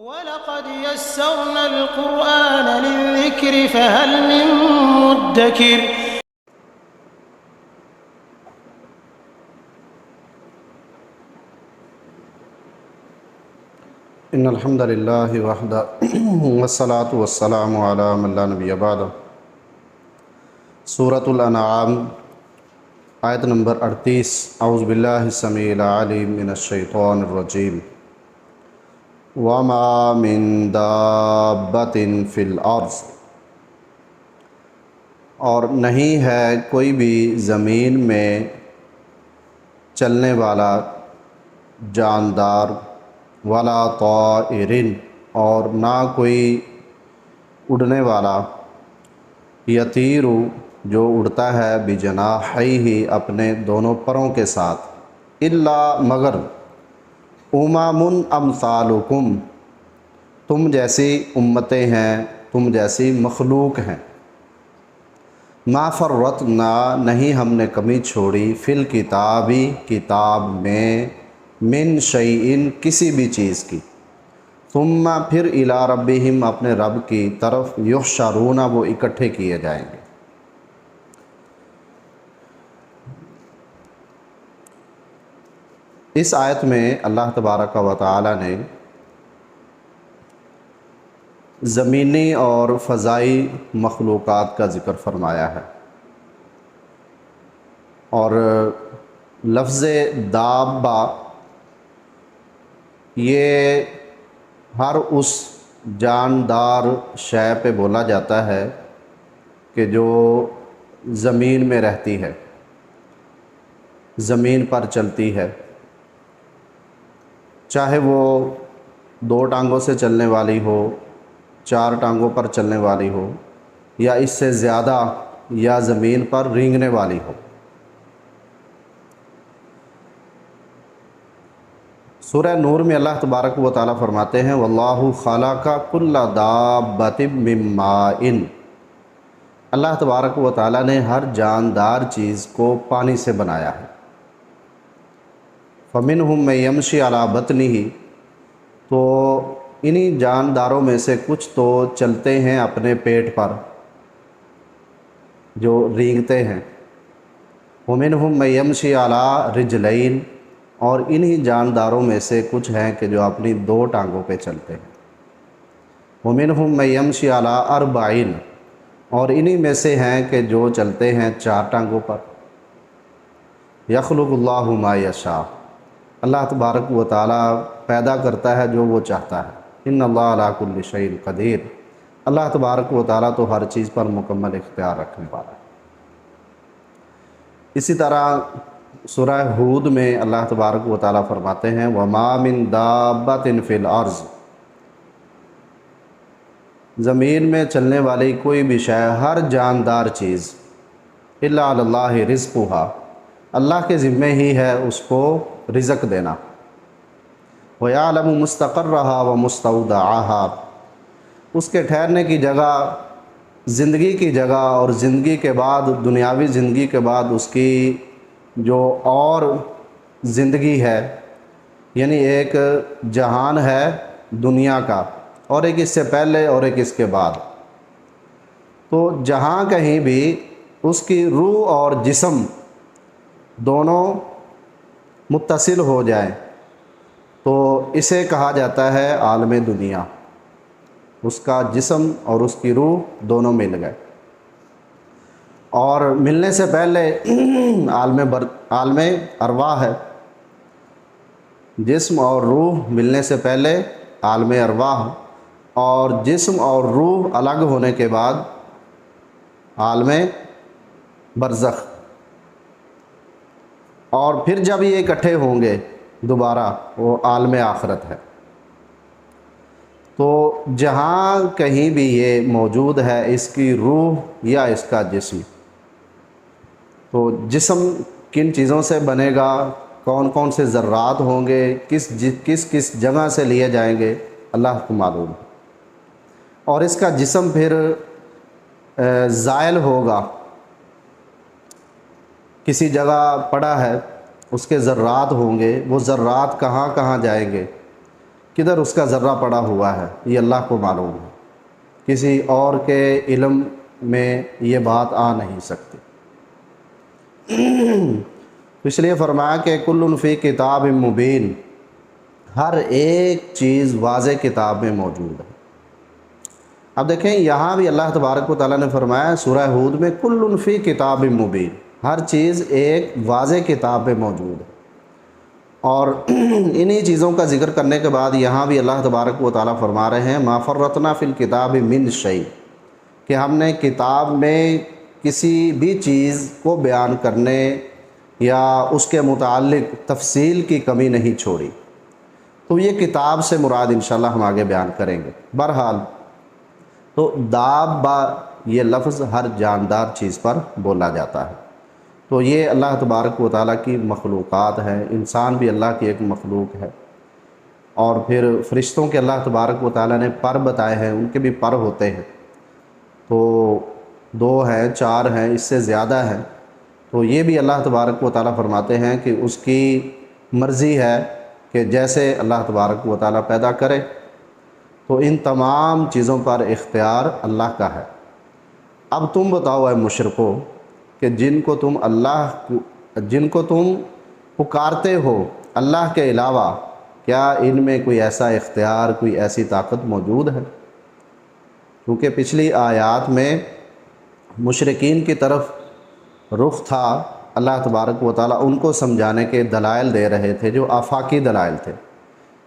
وَلَقَدْ يَسَّرْنَا الْقُرْآنَ لِلذِّكْرِ فَهَلْ مِن مُّدَّكِرٍ۔ ان الحمد للہ وحدہ والصلاة والسلام علی من لا نبی بعدہ۔ سورۃ الانعام آیت نمبر 38۔ اعوذ باللہ السمیع العلیم من الشیطان الرجیم۔ وما من دابۃ فی الارض، اور نہیں ہے کوئی بھی زمین میں چلنے والا جاندار، ولا طائر، اور نہ کوئی اڑنے والا، یطیر جو اڑتا ہے بجناحیہ اپنے دونوں پروں کے ساتھ، الا مگر امم امثالکم تم جیسی امتیں ہیں، تم جیسی مخلوق ہیں۔ ما فرطنا نہیں ہم نے کمی چھوڑی، فی الکتابی کتاب میں، من شیئن کسی بھی چیز کی، ثم پھر الی ربہم اپنے رب کی طرف، یحشرون وہ اکٹھے کیے جائیں گے۔ اس آیت میں اللہ تبارک و تعالی نے زمینی اور فضائی مخلوقات کا ذکر فرمایا ہے، اور لفظ دابہ یہ ہر اس جاندار شے پہ بولا جاتا ہے کہ جو زمین میں رہتی ہے، زمین پر چلتی ہے، چاہے وہ 2 ٹانگوں سے چلنے والی ہو، 4 ٹانگوں پر چلنے والی ہو، یا اس سے زیادہ، یا زمین پر رینگنے والی ہو۔ سورہ نور میں اللہ تبارک و تعالیٰ فرماتے ہیں واللہ خلق کل دابۃ من ماء، اللہ تبارک و تعالیٰ نے ہر جاندار چیز کو پانی سے بنایا ہے۔ فمنہم من یمشی علی بطنہ، تو انہی جانداروں میں سے کچھ تو چلتے ہیں اپنے پیٹ پر، جو رینگتے ہیں۔ ومنہم من یمشی علی رجلین، اور انہی جانداروں میں سے کچھ ہیں کہ جو اپنی 2 ٹانگوں پہ چلتے ہیں۔ ومنہم من یمشی علی اربعین، اور انہی میں سے ہیں کہ جو چلتے ہیں 4 ٹانگوں پر۔ یخلق اللہ ما یشاء، اللہ تبارک و تعالیٰ پیدا کرتا ہے جو وہ چاہتا ہے۔ ان اللہ علی کل شیء قدیر، اللہ تبارک و تعالیٰ تو ہر چیز پر مکمل اختیار رکھنے والا ہے۔ اسی طرح سورہ ہود میں اللہ تبارک و تعالیٰ فرماتے ہیں وما من دابۃ فی الارض، زمین میں چلنے والی کوئی بھی شے، ہر جاندار چیز، الا علی اللہ رزقھا، اللہ کے ذمے ہی ہے اس کو رزق دینا۔ وَيَعْلَمُ مُسْتَقَرَّهَا وَمُسْتَوْدَعَهَا، اس کے ٹھہرنے کی جگہ، زندگی کی جگہ، اور زندگی کے بعد، دنیاوی زندگی کے بعد اس کی جو اور زندگی ہے، یعنی ایک جہان ہے دنیا کا، اور ایک اس سے پہلے اور ایک اس کے بعد۔ تو جہاں کہیں بھی اس کی روح اور جسم دونوں متصل ہو جائیں تو اسے کہا جاتا ہے عالم دنیا، اس کا جسم اور اس کی روح دونوں مل گئے۔ اور ملنے سے پہلے عالم ارواح ہے، جسم اور روح ملنے سے پہلے عالم ارواح، اور جسم اور روح الگ ہونے کے بعد عالم برزخ، اور پھر جب یہ اکٹھے ہوں گے دوبارہ وہ عالم آخرت ہے۔ تو جہاں کہیں بھی یہ موجود ہے، اس کی روح یا اس کا جسم، تو جسم کن چیزوں سے بنے گا، کون کون سے ذرات ہوں گے، کس جگہ سے لیے جائیں گے، اللہ کو معلوم ہے۔ اور اس کا جسم پھر زائل ہوگا، کسی جگہ پڑا ہے، اس کے ذرات ہوں گے، وہ ذرات کہاں کہاں جائیں گے، کدھر اس کا ذرہ پڑا ہوا ہے یہ اللہ کو معلوم ہے، کسی اور کے علم میں یہ بات آ نہیں سکتی۔ اس لیے فرمایا کہ کل فی کتاب مبین، ہر ایک چیز واضح کتاب میں موجود ہے۔ اب دیکھیں یہاں بھی اللہ تبارک و تعالیٰ نے فرمایا سورہ ہود میں کل فی کتاب مبین، ہر چیز ایک واضح کتاب میں موجود ہے۔ اور انہی چیزوں کا ذکر کرنے کے بعد یہاں بھی اللہ تبارک و تعالیٰ فرما رہے ہیں ما فرطنا فی الکتاب من شیء، کہ ہم نے کتاب میں کسی بھی چیز کو بیان کرنے یا اس کے متعلق تفصیل کی کمی نہیں چھوڑی۔ تو یہ کتاب سے مراد انشاءاللہ ہم آگے بیان کریں گے۔ بہرحال تو دابہ یہ لفظ ہر جاندار چیز پر بولا جاتا ہے۔ تو یہ اللہ تبارک و تعالیٰ کی مخلوقات ہیں، انسان بھی اللہ کی ایک مخلوق ہے، اور پھر فرشتوں کے اللہ تبارک و تعالیٰ نے پر بتائے ہیں، ان کے بھی پر ہوتے ہیں، تو 2 ہیں 4 ہیں اس سے زیادہ ہیں۔ تو یہ بھی اللہ تبارک و تعالیٰ فرماتے ہیں کہ اس کی مرضی ہے کہ جیسے اللہ تبارک و تعالیٰ پیدا کرے، تو ان تمام چیزوں پر اختیار اللہ کا ہے۔ اب تم بتاؤ اے مشرکو کہ جن کو تم پکارتے ہو اللہ کے علاوہ، کیا ان میں کوئی ایسا اختیار، کوئی ایسی طاقت موجود ہے؟ کیونکہ پچھلی آیات میں مشرکین کی طرف رخ تھا، اللہ تبارک و تعالیٰ ان کو سمجھانے کے دلائل دے رہے تھے جو آفاقی دلائل تھے۔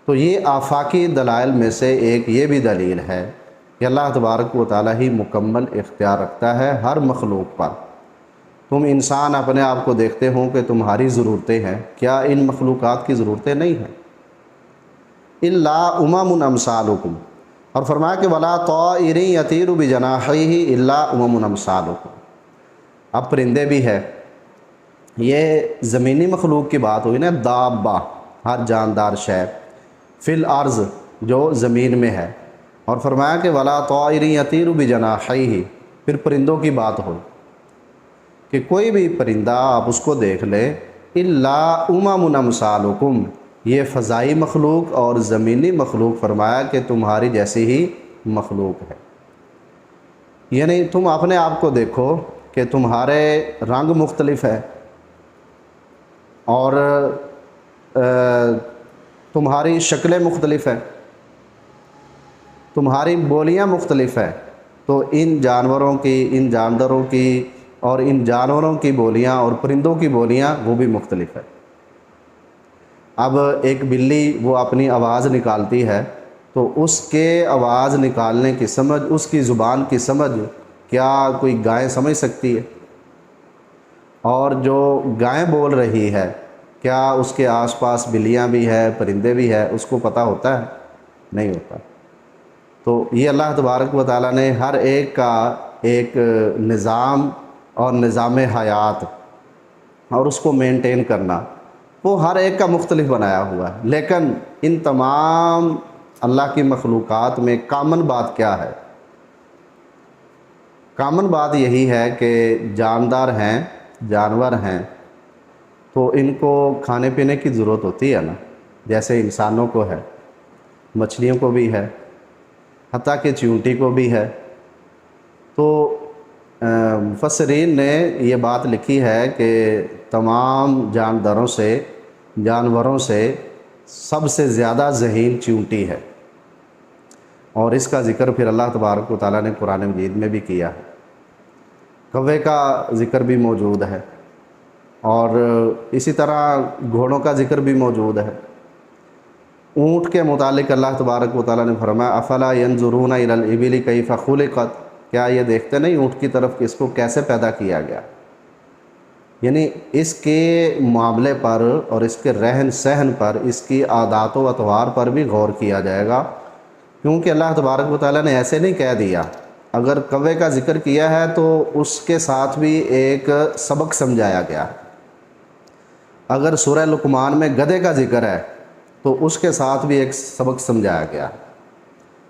تو یہ آفاقی دلائل میں سے ایک یہ بھی دلیل ہے کہ اللہ تبارک و تعالیٰ ہی مکمل اختیار رکھتا ہے ہر مخلوق پر۔ تم انسان اپنے آپ کو دیکھتے ہو کہ تمہاری ضرورتیں ہیں، کیا ان مخلوقات کی ضرورتیں نہیں ہیں؟ الا امم امثالکم، اور فرمایا کہ ولا طائر یطیر بجناحیہ الا امم امثالکم۔ اب پرندے بھی ہے، یہ زمینی مخلوق کی بات ہوئی نا، دابہ ہر جاندار شے، فی الارض جو زمین میں ہے، اور فرمایا کہ ولا طائر یطیر بجناحیہ، پھر پرندوں کی بات ہوئی کہ کوئی بھی پرندہ آپ اس کو دیکھ لیں، الا امم امثالکم، یہ فضائی مخلوق اور زمینی مخلوق فرمایا کہ تمہاری جیسی ہی مخلوق ہے۔ یعنی تم اپنے آپ کو دیکھو کہ تمہارے رنگ مختلف ہے، اور تمہاری شکلیں مختلف ہیں، تمہاری بولیاں مختلف ہیں، تو ان جانوروں کی، ان جانداروں کی اور ان جانوروں کی بولیاں اور پرندوں کی بولیاں وہ بھی مختلف ہے۔ اب ایک بلی وہ اپنی آواز نکالتی ہے، تو اس کے آواز نکالنے کی سمجھ، اس کی زبان کی سمجھ کیا کوئی گائے سمجھ سکتی ہے؟ اور جو گائے بول رہی ہے کیا اس کے آس پاس بلیاں بھی ہے، پرندے بھی ہے، اس کو پتہ ہوتا ہے؟ نہیں ہوتا۔ تو یہ اللہ تبارک و تعالیٰ نے ہر ایک کا ایک نظام اور نظام حیات اور اس کو مینٹین کرنا، وہ ہر ایک کا مختلف بنایا ہوا ہے۔ لیکن ان تمام اللہ کی مخلوقات میں کامن بات کیا ہے؟ کامن بات یہی ہے کہ جاندار ہیں، جانور ہیں، تو ان کو کھانے پینے کی ضرورت ہوتی ہے نا، جیسے انسانوں کو ہے، مچھلیوں کو بھی ہے، حتیٰ کہ چیونٹی کو بھی ہے۔ تو مفسرین نے یہ بات لکھی ہے کہ تمام جانوروں سے سب سے زیادہ ذہین چیونٹی ہے، اور اس کا ذکر پھر اللہ تبارک و تعالیٰ نے قرآن مجید میں بھی کیا ہے۔ کوے کا ذکر بھی موجود ہے، اور اسی طرح گھوڑوں کا ذکر بھی موجود ہے۔ اونٹ کے متعلق اللہ تبارک و تعالیٰ نے فرمایا افلا ینظرون الی الابل کیف خلقت، کیا یہ دیکھتے نہیں اونٹ کی طرف کہ اس کو کیسے پیدا کیا گیا؟ یعنی اس کے معاملے پر اور اس کے رہن سہن پر، اس کی عادات و اطوار پر بھی غور کیا جائے گا، کیونکہ اللہ تبارک و تعالیٰ نے ایسے نہیں کہہ دیا۔ اگر کوے کا ذکر کیا ہے تو اس کے ساتھ بھی ایک سبق سمجھایا گیا۔ اگر سورہ لقمان میں گدھے کا ذکر ہے تو اس کے ساتھ بھی ایک سبق سمجھایا گیا۔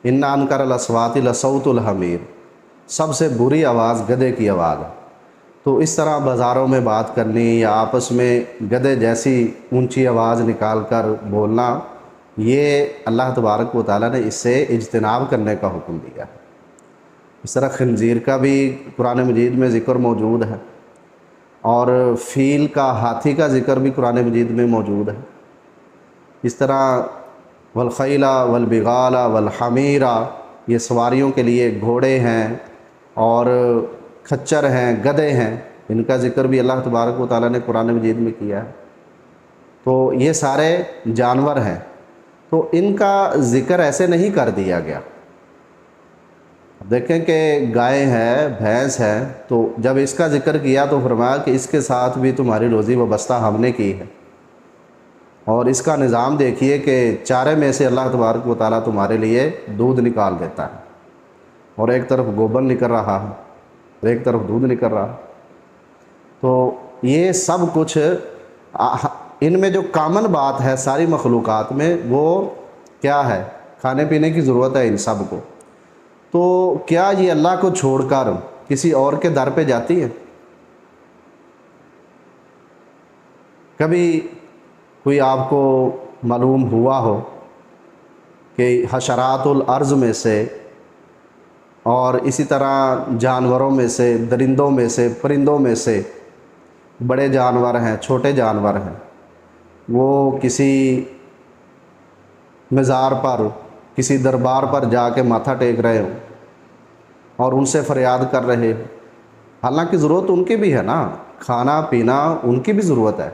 ان انکر الاصوات لصوت الحمیر، سب سے بری آواز گدھے کی آواز ہے۔ تو اس طرح بازاروں میں بات کرنی یا آپس میں گدھے جیسی اونچی آواز نکال کر بولنا، یہ اللہ تبارک و تعالیٰ نے اس سے اجتناب کرنے کا حکم دیا ہے۔ اس طرح خنزیر کا بھی قرآن مجید میں ذکر موجود ہے، اور فیل کا، ہاتھی کا ذکر بھی قرآن مجید میں موجود ہے۔ اس طرح والخیل والبغال والحمیر، یہ سواریوں کے لیے گھوڑے ہیں اور کھچر ہیں، گدھے ہیں، ان کا ذکر بھی اللہ تبارک و تعالیٰ نے قرآن مجید میں کیا ہے۔ تو یہ سارے جانور ہیں، تو ان کا ذکر ایسے نہیں کر دیا گیا۔ دیکھیں کہ گائے ہے، بھینس ہے، تو جب اس کا ذکر کیا تو فرمایا کہ اس کے ساتھ بھی تمہاری روزی وابستہ ہم نے کی ہے، اور اس کا نظام دیکھیے کہ چارے میں سے اللہ تبارک و تعالیٰ تمہارے لیے دودھ نکال دیتا ہے، اور ایک طرف گوبر نکل رہا ہے اور ایک طرف دودھ نکل رہا ہے۔ تو یہ سب کچھ ان میں جو کامن بات ہے ساری مخلوقات میں، وہ کیا ہے؟ کھانے پینے کی ضرورت ہے ان سب کو۔ تو کیا یہ اللہ کو چھوڑ کر کسی اور کے در پہ جاتی ہے؟ کبھی کوئی آپ کو معلوم ہوا ہو کہ حشرات الارض میں سے اور اسی طرح جانوروں میں سے، درندوں میں سے، پرندوں میں سے بڑے جانور ہیں، چھوٹے جانور ہیں، وہ کسی مزار پر، کسی دربار پر جا کے ماتھا ٹیک رہے ہوں اور ان سے فریاد کر رہے ہوں، حالانکہ ضرورت ان کی بھی ہے نا، کھانا پینا ان کی بھی ضرورت ہے۔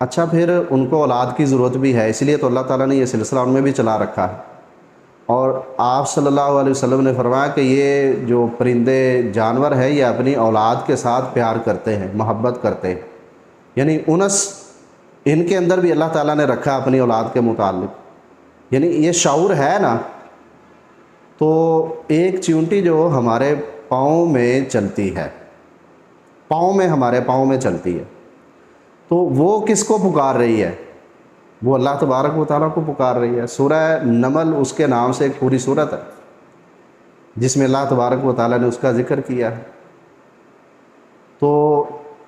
اچھا، پھر ان کو اولاد کی ضرورت بھی ہے، اس لیے تو اللہ تعالیٰ نے یہ سلسلہ ان میں بھی چلا رکھا ہے۔ اور آپ صلی اللہ علیہ وسلم نے فرمایا کہ یہ جو پرندے جانور ہیں یہ اپنی اولاد کے ساتھ پیار کرتے ہیں، محبت کرتے ہیں، یعنی انس ان کے اندر بھی اللہ تعالیٰ نے رکھا اپنی اولاد کے متعلق، یعنی یہ شعور ہے نا۔ تو ایک چیونٹی جو ہمارے پاؤں میں چلتی ہے، ہمارے پاؤں میں چلتی ہے، تو وہ کس کو پکار رہی ہے؟ وہ اللہ تبارک و تعالیٰ کو پکار رہی ہے۔ سورہ نمل اس کے نام سے ایک پوری سورت ہے جس میں اللہ تبارک و تعالیٰ نے اس کا ذکر کیا ہے۔ تو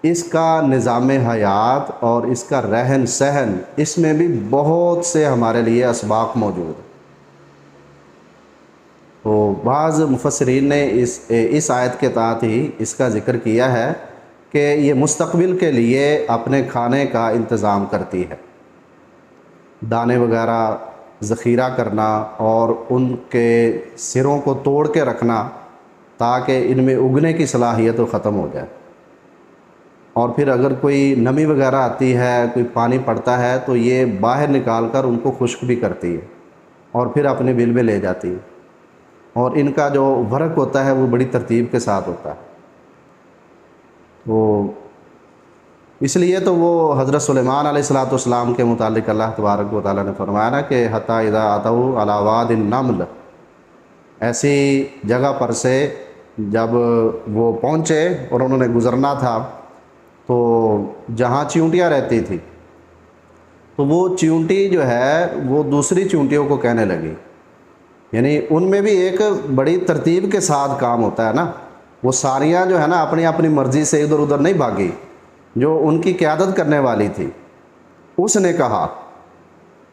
اس کا نظام حیات اور اس کا رہن سہن، اس میں بھی بہت سے ہمارے لیے اسباق موجود ہیں۔ تو بعض مفسرین نے اس آیت کے تحت ہی اس کا ذکر کیا ہے کہ یہ مستقبل کے لیے اپنے کھانے کا انتظام کرتی ہے، دانے وغیرہ ذخیرہ کرنا اور ان کے سروں کو توڑ کے رکھنا تاکہ ان میں اگنے کی صلاحیت ختم ہو جائے، اور پھر اگر کوئی نمی وغیرہ آتی ہے، کوئی پانی پڑتا ہے تو یہ باہر نکال کر ان کو خشک بھی کرتی ہے اور پھر اپنے بل میں لے جاتی ہے، اور ان کا جو ورق ہوتا ہے وہ بڑی ترتیب کے ساتھ ہوتا ہے۔ تو اس لیے تو وہ حضرت سلیمان علیہ السلام کے متعلق اللہ تبارک و تعالیٰ نے فرمایا نا کہ حتیٰ اذا اتوا علی واد النمل، ایسی جگہ پر سے جب وہ پہنچے اور انہوں نے گزرنا تھا تو جہاں چیونٹیاں رہتی تھی، تو وہ چیونٹی جو ہے وہ دوسری چیونٹیوں کو کہنے لگی، یعنی ان میں بھی ایک بڑی ترتیب کے ساتھ کام ہوتا ہے نا، وہ ساریاں جو ہے نا اپنی اپنی مرضی سے ادھر ادھر نہیں بھاگی، جو ان کی قیادت کرنے والی تھی اس نے کہا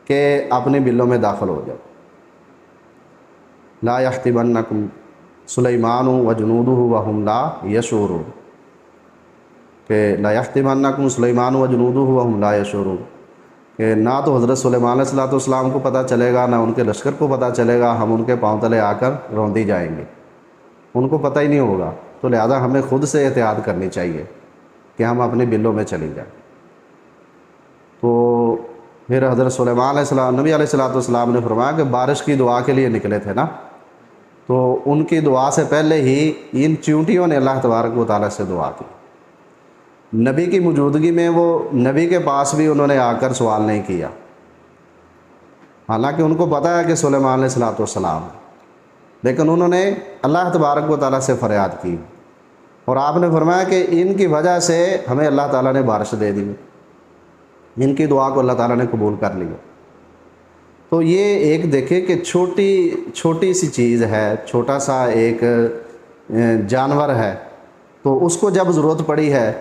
کہ اپنے بلوں میں داخل ہو جاؤ، لا یحتمنکم سلیمان وجنودہ وہم لا یشعرون، کہ لا یحتمنکم سلیمان وجنودہ وہم لا یشعرون، کہ نہ تو حضرت سلیمان علیہ السلام کو پتہ چلے گا، نہ ان کے لشکر کو پتہ چلے گا، ہم ان کے پاؤں تلے آ کر روندی جائیں گے، ان کو پتہ ہی نہیں ہوگا۔ تو لہذا ہمیں خود سے احتیاط کرنی چاہیے کہ ہم اپنے بلوں میں چلی جائیں۔ تو پھر حضرت سلیمان علیہ السلام، نبی علیہ السلام نے فرمایا کہ بارش کی دعا کے لیے نکلے تھے نا، تو ان کی دعا سے پہلے ہی ان چیونٹیوں نے اللہ تبارک و تعالیٰ سے دعا کی۔ نبی کی موجودگی میں وہ نبی کے پاس بھی انہوں نے آ کر سوال نہیں کیا، حالانکہ ان کو پتہ ہے کہ سلیمان علیہ السلام، لیکن انہوں نے اللہ تبارک و تعالیٰ سے فریاد کی، اور آپ نے فرمایا کہ ان کی وجہ سے ہمیں اللہ تعالیٰ نے بارش دے دی، ان کی دعا کو اللہ تعالیٰ نے قبول کر لیا۔ تو یہ ایک دیکھیں کہ چھوٹی سی چیز ہے، چھوٹا سا ایک جانور ہے، تو اس کو جب ضرورت پڑی ہے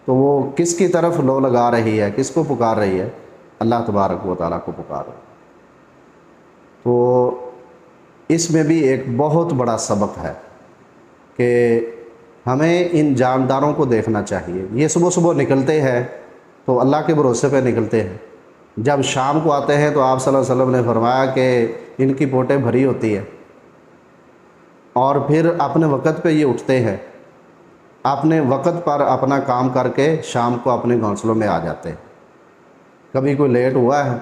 تو وہ کس کی طرف لو لگا رہی ہے، کس کو پکار رہی ہے؟ اللہ تبارک و تعالیٰ کو پکار رہی ہے۔ تو اس میں بھی ایک بہت بڑا سبق ہے کہ ہمیں ان جانداروں کو دیکھنا چاہیے۔ یہ صبح صبح نکلتے ہیں تو اللہ کے بھروسے پہ نکلتے ہیں، جب شام کو آتے ہیں تو آپ صلی اللہ علیہ وسلم نے فرمایا کہ ان کی پوٹیں بھری ہوتی ہے، اور پھر اپنے وقت پہ یہ اٹھتے ہیں، اپنے وقت پر اپنا کام کر کے شام کو اپنے گھونسلوں میں آ جاتے ہیں۔ کبھی کوئی لیٹ ہوا ہے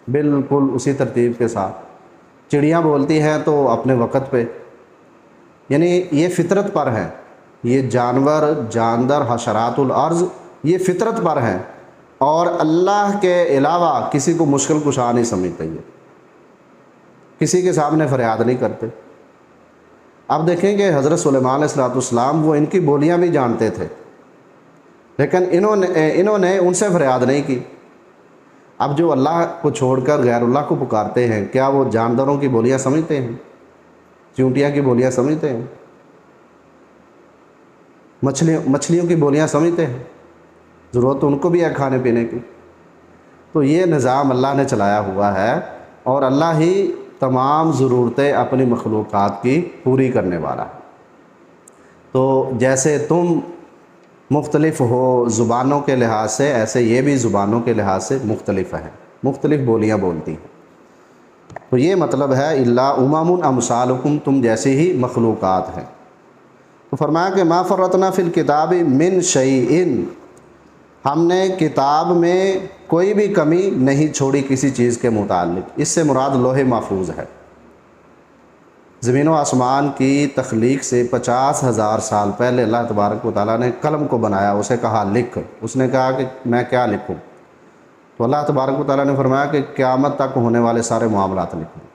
بالکل اسی ترتیب کے ساتھ، چڑیاں بولتی ہیں تو اپنے وقت پہ، یعنی یہ فطرت پر ہے، یہ جانور جاندار حشرات الارض یہ فطرت پر ہیں، اور اللہ کے علاوہ کسی کو مشکل کشا نہیں سمجھتے، یہ کسی کے سامنے فریاد نہیں کرتے۔ اب دیکھیں کہ حضرت سلیمان علیہ السلام وہ ان کی بولیاں بھی جانتے تھے، لیکن انہوں نے ان سے فریاد نہیں کی۔ اب جو اللہ کو چھوڑ کر غیر اللہ کو پکارتے ہیں، کیا وہ جانداروں کی بولیاں سمجھتے ہیں؟ چونٹیاں کی بولیاں سمجھتے ہیں؟ مچھلیوں کی بولیاں سمجھتے ہیں؟ ضرورت ان کو بھی ہے کھانے پینے کی۔ تو یہ نظام اللہ نے چلایا ہوا ہے، اور اللہ ہی تمام ضرورتیں اپنی مخلوقات کی پوری کرنے والا ہے۔ تو جیسے تم مختلف ہو زبانوں کے لحاظ سے، ایسے یہ بھی زبانوں کے لحاظ سے مختلف ہیں، مختلف بولیاں بولتی ہیں۔ تو یہ مطلب ہے الا امم امثالکم، تم جیسی ہی مخلوقات ہیں۔ تو فرمایا کہ ما فرطنا فی الکتاب من شیء، ہم نے کتاب میں کوئی بھی کمی نہیں چھوڑی کسی چیز کے متعلق۔ اس سے مراد لوح محفوظ ہے۔ زمین و آسمان کی تخلیق سے 50,000 سال پہلے اللہ تبارک و تعالیٰ نے قلم کو بنایا، اسے کہا لکھ۔ اس نے کہا کہ میں کیا لکھوں؟ تو اللہ تبارک و تعالیٰ نے فرمایا کہ قیامت تک ہونے والے سارے معاملات لکھوں۔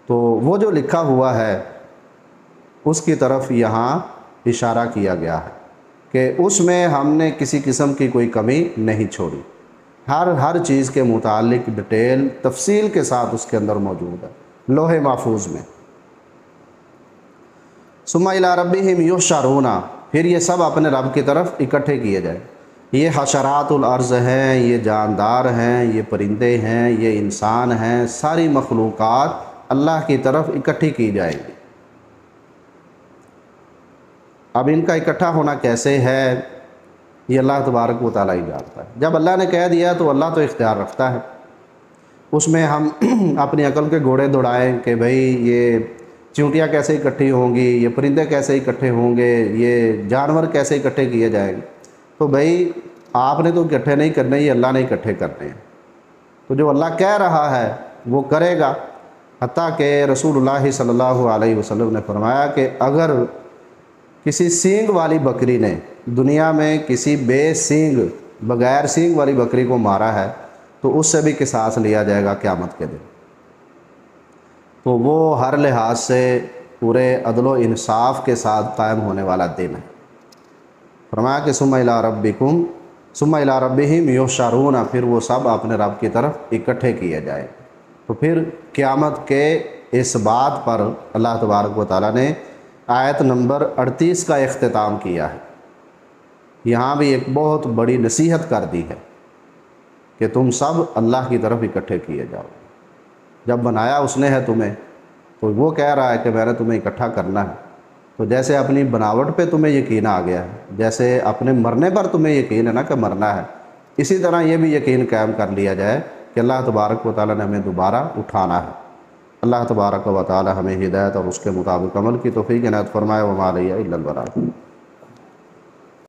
تو وہ جو لکھا ہوا ہے اس کی طرف یہاں اشارہ کیا گیا ہے کہ اس میں ہم نے کسی قسم کی کوئی کمی نہیں چھوڑی، ہر چیز کے متعلق ڈیٹیل تفصیل کے ساتھ اس کے اندر موجود ہے لوح محفوظ میں۔ ثم الی ربہم یحشرون، پھر یہ سب اپنے رب کی طرف اکٹھے کیے جائیں۔ یہ حشرات الارض ہیں، یہ جاندار ہیں، یہ پرندے ہیں، یہ انسان ہیں، ساری مخلوقات اللہ کی طرف اکٹھی کی جائیں گی۔ اب ان کا اکٹھا ہونا کیسے ہے یہ اللہ تبارک و تعالیٰ ہی جانتا ہے۔ جب اللہ نے کہہ دیا تو اللہ تو اختیار رکھتا ہے، اس میں ہم اپنی عقل کے گھوڑے دوڑائیں کہ بھئی یہ چونٹیاں کیسے اکٹھی ہوں گی، یہ پرندے کیسے اکٹھے ہوں گے، یہ جانور کیسے اکٹھے کیے جائیں گے۔ تو بھئی آپ نے تو اکٹھے نہیں کرنے، یہ اللہ نے اکٹھے کرنے ہیں۔ تو جو اللہ کہہ رہا ہے وہ کرے گا، حتیٰ کہ رسول اللہ صلی اللہ علیہ وسلم نے فرمایا کہ اگر کسی سینگ والی بکری نے دنیا میں کسی بے سینگ بغیر سینگ والی بکری کو مارا ہے تو اس سے بھی قصاص لیا جائے گا قیامت کے دن۔ تو وہ ہر لحاظ سے پورے عدل و انصاف کے ساتھ قائم ہونے والا دن ہے۔ فرمایا کہ ثم الی ربہم یحشرون، پھر وہ سب اپنے رب کی طرف اکٹھے کیے جائیں۔ تو پھر قیامت کے اس بات پر اللہ تبارک و تعالیٰ نے آیت نمبر 38 کا اختتام کیا ہے۔ یہاں بھی ایک بہت بڑی نصیحت کر دی ہے کہ تم سب اللہ کی طرف اکٹھے کیے جاؤ۔ جب بنایا اس نے ہے تمہیں، تو وہ کہہ رہا ہے کہ میں نے تمہیں اکٹھا کرنا ہے۔ تو جیسے اپنی بناوٹ پہ تمہیں یقین آ گیا ہے، جیسے اپنے مرنے پر تمہیں یقین ہے نا کہ مرنا ہے، اسی طرح یہ بھی یقین قائم کر لیا جائے کہ اللہ تبارک و تعالیٰ نے ہمیں دوبارہ اٹھانا ہے۔ اللہ تبارک و تعالیٰ ہمیں ہدایت اور اس کے مطابق عمل کی توفیق عنایت فرمائے۔ وما علیہ الا البلاغ۔